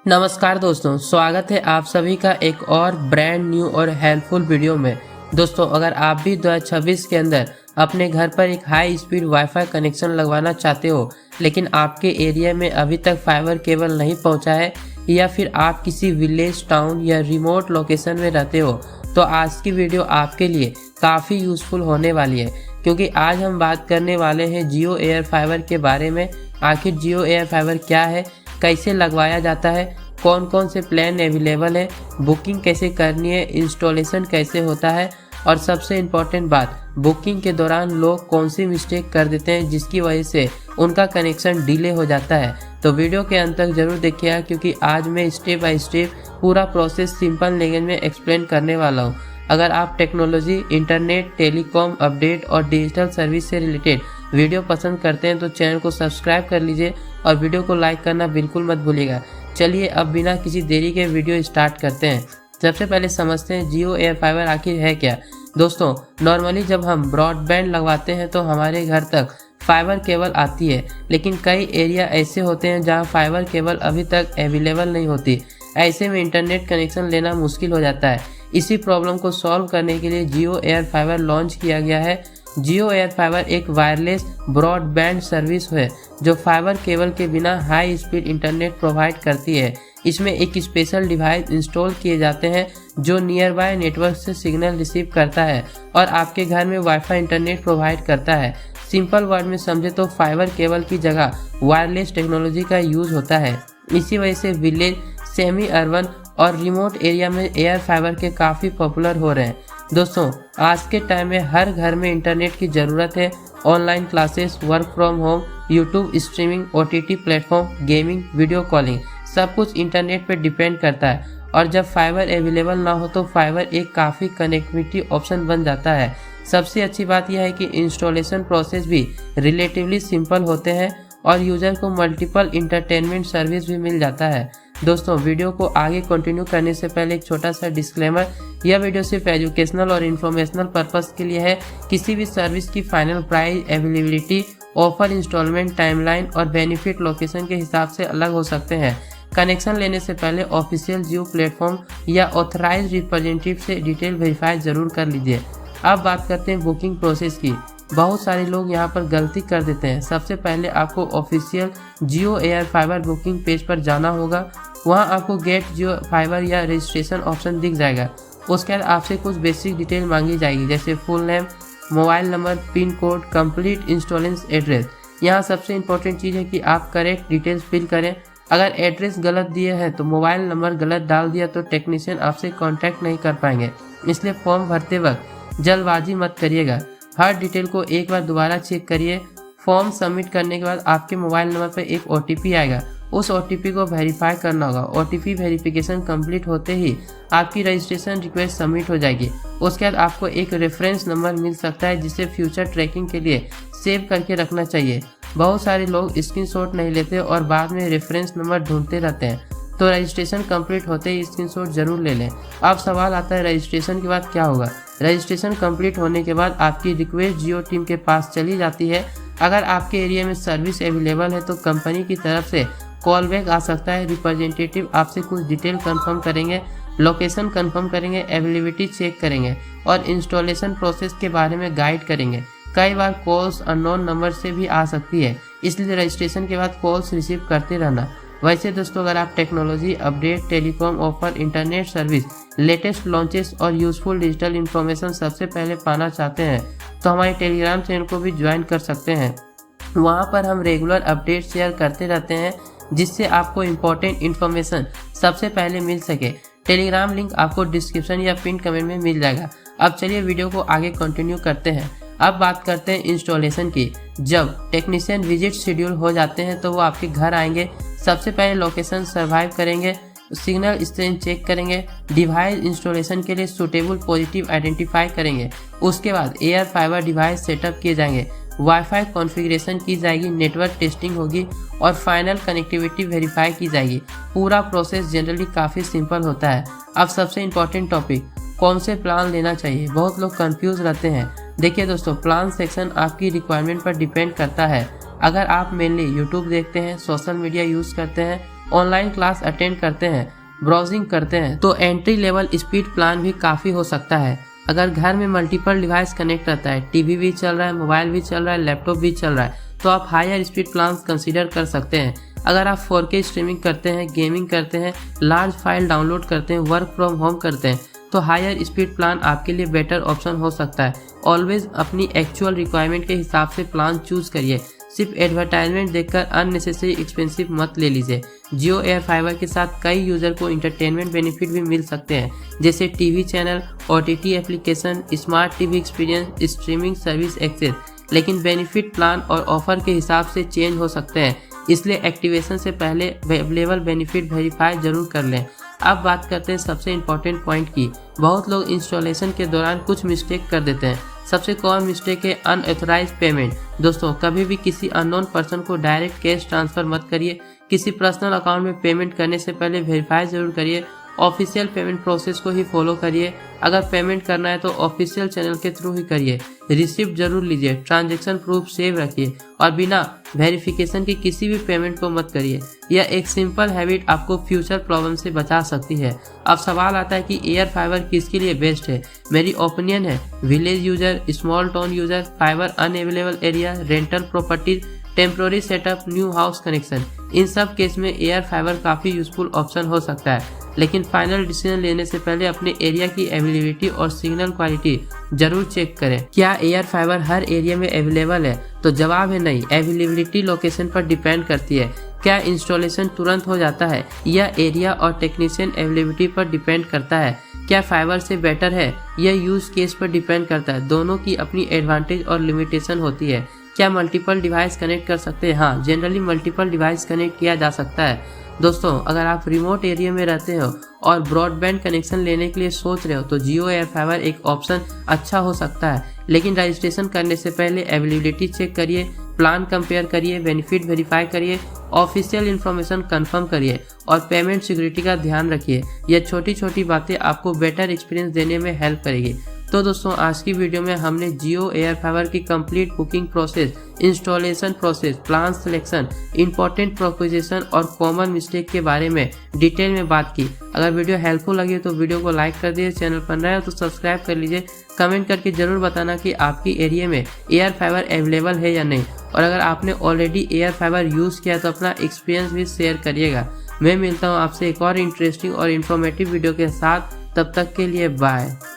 नमस्कार दोस्तों, स्वागत है आप सभी का एक और ब्रांड न्यू और हेल्पफुल वीडियो में। दोस्तों, अगर आप भी 2026 के अंदर अपने घर पर एक हाई स्पीड वाईफाई कनेक्शन लगवाना चाहते हो, लेकिन आपके एरिया में अभी तक फाइबर केबल नहीं पहुंचा है, या फिर आप किसी विलेज, टाउन या रिमोट लोकेशन में रहते हो, तो आज की वीडियो आपके लिए काफ़ी यूज़फुल होने वाली है। क्योंकि आज हम बात करने वाले हैं जियो एयर फाइबर के बारे में। आखिर जियो एयर फाइबर क्या है, कैसे लगवाया जाता है, कौन कौन से प्लान अवेलेबल है, बुकिंग कैसे करनी है, इंस्टॉलेशन कैसे होता है, और सबसे इम्पोर्टेंट बात, बुकिंग के दौरान लोग कौन सी मिस्टेक कर देते हैं जिसकी वजह से उनका कनेक्शन डिले हो जाता है। तो वीडियो के अंत तक जरूर देखिएगा, क्योंकि आज मैं स्टेप बाय स्टेप पूरा प्रोसेस सिंपल लैंग्वेज में एक्सप्लेन करने वाला हूँ। अगर आप टेक्नोलॉजी, इंटरनेट, टेलीकॉम अपडेट और डिजिटल सर्विस से रिलेटेड वीडियो पसंद करते हैं तो चैनल को सब्सक्राइब कर लीजिए और वीडियो को लाइक करना बिल्कुल मत भूलिएगा। चलिए अब बिना किसी देरी के वीडियो स्टार्ट करते हैं। सबसे पहले समझते हैं जियो एयर फाइबर आखिर है क्या। दोस्तों, नॉर्मली जब हम ब्रॉडबैंड लगवाते हैं तो हमारे घर तक फाइबर केबल आती है, लेकिन कई एरिया ऐसे होते हैं जहां फाइबर केबल अभी तक अवेलेबल नहीं होती। ऐसे में इंटरनेट कनेक्शन लेना मुश्किल हो जाता है। इसी प्रॉब्लम को सॉल्व करने के लिए जियो एयर फाइबर लॉन्च किया गया है। जियो एयर फाइबर एक वायरलेस ब्रॉडबैंड सर्विस है जो फाइबर केबल के बिना हाई स्पीड इंटरनेट प्रोवाइड करती है। इसमें एक स्पेशल डिवाइस इंस्टॉल किए जाते हैं जो नियर बाय नेटवर्क से सिग्नल रिसीव करता है और आपके घर में वाईफाई इंटरनेट प्रोवाइड करता है। सिंपल वर्ड में समझे तो फाइबर केबल की जगह वायरलेस टेक्नोलॉजी का यूज होता है। इसी वजह से विलेज, सेमी अर्बन और रिमोट एरिया में एयर फाइबर के काफ़ी पॉपुलर हो रहे हैं। दोस्तों, आज के टाइम में हर घर में इंटरनेट की ज़रूरत है। Online classes, work from home, YouTube streaming, OTT platform, gaming, video calling, सब कुछ इंटरनेट पर डिपेंड करता है। और जब फाइबर अवेलेबल ना हो तो फाइबर एक काफ़ी कनेक्टिविटी ऑप्शन बन जाता है। सबसे अच्छी बात यह है कि इंस्टॉलेशन प्रोसेस भी रिलेटिवली सिंपल होते हैं और यूज़र को मल्टीपल इंटरटेनमेंट सर्विस भी मिल जाता है। दोस्तों, वीडियो को आगे कंटिन्यू करने से पहले एक छोटा सा डिस्क्लेमर, यह वीडियो सिर्फ एजुकेशनल और इन्फॉर्मेशनल पर्पस के लिए है। किसी भी सर्विस की final price, availability, offer, installment timeline और बेनिफिट लोकेशन के हिसाब से अलग हो सकते हैं। कनेक्शन लेने से पहले ऑफिशियल जियो प्लेटफॉर्म या ऑथराइज रिप्रेजेंटेटिव से डिटेल वेरीफाई जरूर कर लीजिए। अब बात करते हैं बुकिंग प्रोसेस की। बहुत सारे लोग यहाँ पर गलती कर देते हैं। सबसे पहले आपको ऑफिशियल जियो एयर फाइबर बुकिंग पेज पर जाना होगा। वहाँ आपको गेट जियो फाइबर या रजिस्ट्रेशन ऑप्शन दिख जाएगा। उसके बाद आपसे कुछ बेसिक डिटेल मांगी जाएगी, जैसे full name, mobile number, pin code, complete installation address. यहाँ सबसे इम्पोर्टेंट चीज़ है कि आप करेक्ट डिटेल्स फिल करें। अगर एड्रेस गलत दिए हैं तो मोबाइल नंबर गलत डाल दिया तो टेक्नीशियन आपसे कांटेक्ट नहीं कर पाएंगे। इसलिए फॉर्म भरते वक्त जल्दबाजी मत करिएगा। हर डिटेल को एक बार दोबारा चेक करिए। फॉर्म सबमिट करने के बाद आपके मोबाइल नंबर पर एक OTP आएगा। उस OTP को वेरीफाई करना होगा। OTP वेरिफिकेशन कंप्लीट होते ही आपकी रजिस्ट्रेशन रिक्वेस्ट सबमिट हो जाएगी। उसके बाद आपको एक रेफरेंस नंबर मिल सकता है जिसे फ्यूचर ट्रैकिंग के लिए सेव करके रखना चाहिए। बहुत सारे लोग स्क्रीनशॉट नहीं लेते और बाद में रेफरेंस नंबर ढूंढते रहते हैं, तो रजिस्ट्रेशन कंप्लीट होते ही स्क्रीनशॉट जरूर ले लें। अब सवाल आता है, रजिस्ट्रेशन के बाद क्या होगा। रजिस्ट्रेशन कंप्लीट होने के बाद आपकी रिक्वेस्ट जियो टीम के पास चली जाती है। अगर आपके एरिया में सर्विस अवेलेबल है तो कंपनी की तरफ से कॉल बैक आ सकता है। रिप्रेजेंटेटिव आपसे कुछ डिटेल कंफर्म करेंगे, लोकेशन कंफर्म करेंगे, अवेलेबिलिटी चेक करेंगे और इंस्टॉलेशन प्रोसेस के बारे में गाइड करेंगे। कई बार कॉल्स अननोन नंबर से भी आ सकती है, इसलिए रजिस्ट्रेशन के बाद कॉल्स रिसीव करते रहना। वैसे दोस्तों, अगर आप technology update, telecom offer, internet service, latest launches और यूजफुल डिजिटल इन्फॉर्मेशन सबसे पहले पाना चाहते हैं तो हमारे टेलीग्राम चैनल को भी ज्वाइन कर सकते हैं। वहाँ पर हम रेगुलर अपडेट शेयर करते रहते हैं जिससे आपको इम्पोर्टेंट इन्फॉर्मेशन सबसे पहले मिल सके। टेलीग्राम लिंक आपको डिस्क्रिप्शन या पिन कमेंट में मिल जाएगा। अब चलिए वीडियो को आगे कंटिन्यू करते हैं। अब बात करते हैं इंस्टॉलेशन की। जब टेक्नीशियन विजिट शेड्यूल हो जाते हैं तो वो आपके घर आएंगे। सबसे पहले लोकेशन सर्वाइव करेंगे, सिग्नल स्ट्रेंथ चेक करेंगे, डिवाइस इंस्टॉलेशन के लिए सूटेबल पॉजिटिव आइडेंटिफाई करेंगे। उसके बाद एयर फाइबर डिवाइस सेटअप किए जाएंगे, वाईफाई कॉन्फ़िगरेशन की जाएगी, नेटवर्क टेस्टिंग होगी और फाइनल कनेक्टिविटी वेरीफाई की जाएगी। पूरा प्रोसेस जनरली काफ़ी सिंपल होता है। अब सबसे इम्पोर्टेंट टॉपिक, कौन से प्लान लेना चाहिए। बहुत लोग कंफ्यूज रहते हैं। देखिए दोस्तों, प्लान सेक्शन आपकी रिक्वायरमेंट पर डिपेंड करता है। अगर आप मेनली यूट्यूब देखते हैं, सोशल मीडिया यूज़ करते हैं, ऑनलाइन क्लास अटेंड करते हैं, ब्राउजिंग करते हैं, तो एंट्री लेवल स्पीड प्लान भी काफ़ी हो सकता है। अगर घर में मल्टीपल डिवाइस कनेक्ट रहता है, टीवी भी चल रहा है, मोबाइल भी चल रहा है, लैपटॉप भी चल रहा है, तो आप हायर स्पीड प्लान कंसीडर कर सकते हैं। अगर आप 4K स्ट्रीमिंग करते हैं, गेमिंग करते हैं, लार्ज फाइल डाउनलोड करते हैं, वर्क फ्रॉम होम करते हैं, तो हायर स्पीड प्लान आपके लिए बेटर ऑप्शन हो सकता है। ऑलवेज अपनी एक्चुअल रिक्वायरमेंट के हिसाब से प्लान चूज करिए। सिर्फ एडवर्टाइजमेंट देखकर अननेसेसरी एक्सपेंसिव मत ले लीजिए। जियो एयर फाइबर के साथ कई यूजर को इंटरटेनमेंट बेनिफिट भी मिल सकते हैं, जैसे TV channel, OTT application, smart TV experience, streaming service access. लेकिन बेनिफिट प्लान और ऑफर के हिसाब से चेंज हो सकते हैं, इसलिए एक्टिवेशन से पहले अवेलेबल बेनिफिट वेरीफाई जरूर कर लें। अब बात करते हैं सबसे इम्पोर्टेंट पॉइंट की। बहुत लोग इंस्टॉलेशन के दौरान कुछ मिस्टेक कर देते हैं। सबसे कॉमन मिस्टेक है अनऑथराइज्ड पेमेंट। दोस्तों, कभी भी किसी अननोन पर्सन को डायरेक्ट कैश ट्रांसफर मत करिए। किसी पर्सनल अकाउंट में पेमेंट करने से पहले वेरीफाई जरूर करिए। ऑफिशियल पेमेंट प्रोसेस को ही फॉलो करिए। अगर पेमेंट करना है तो ऑफिशियल चैनल के थ्रू ही करिए। रिसिप्ट जरूर लीजिए, ट्रांजैक्शन प्रूफ सेव रखिए और बिना वेरिफिकेशन के किसी भी पेमेंट को मत करिए। यह एक सिंपल हैबिट आपको फ्यूचर प्रॉब्लम से बचा सकती है। अब सवाल आता है कि एयर फाइबर किसके लिए बेस्ट है। मेरी ओपिनियन है village user, small town user, fibre unavailable area, rental property, temporary setup, new house connection, इन सब केस में एयर फाइबर काफ़ी यूजफुल ऑप्शन हो सकता है। लेकिन फाइनल डिसीजन लेने से पहले अपने एरिया की अवेलेबिलिटी और सिग्नल क्वालिटी जरूर चेक करें। क्या एयर फाइबर हर एरिया में अवेलेबल है? तो जवाब है नहीं। अवेलेबिलिटी लोकेशन पर डिपेंड करती है। क्या इंस्टॉलेशन तुरंत हो जाता है? यह एरिया और टेक्नीशियन अवेलेबिलिटी पर डिपेंड करता है। क्या फाइबर से बेटर है? यह यूज केस पर डिपेंड करता है। दोनों की अपनी एडवांटेज और लिमिटेशन होती है। क्या मल्टीपल डिवाइस कनेक्ट कर सकते हैं? हाँ, जनरली मल्टीपल डिवाइस कनेक्ट किया जा सकता है। दोस्तों, अगर आप रिमोट एरिया में रहते हो और ब्रॉडबैंड कनेक्शन लेने के लिए सोच रहे हो तो जियो एयर फाइबर एक ऑप्शन अच्छा हो सकता है। लेकिन रजिस्ट्रेशन करने से पहले अवेलेबिलिटी चेक करिए, प्लान कंपेयर करिए, बेनिफिट वेरीफाई करिए, ऑफिशियल इन्फॉर्मेशन कंफर्म करिए और पेमेंट सिक्योरिटी का ध्यान रखिए। यह छोटी छोटी बातें आपको बेटर एक्सपीरियंस देने में हेल्प करेगी। तो दोस्तों, आज की वीडियो में हमने जियो एयर फाइबर की complete booking process, installation process, plan selection, important proposition और कॉमन मिस्टेक के बारे में डिटेल में बात की। अगर वीडियो हेल्पफुल लगी तो वीडियो को लाइक कर दीजिए, चैनल पर नए हो तो सब्सक्राइब कर लीजिए। कमेंट करके जरूर बताना कि आपकी एरिया में एयर फाइबर अवेलेबल है या नहीं, और अगर आपने ऑलरेडी एयर फाइबर यूज़ किया तो अपना एक्सपीरियंस भी शेयर करिएगा। मैं मिलता हूँ आपसे एक और इंटरेस्टिंग और इन्फॉर्मेटिव वीडियो के साथ। तब तक के लिए बाय।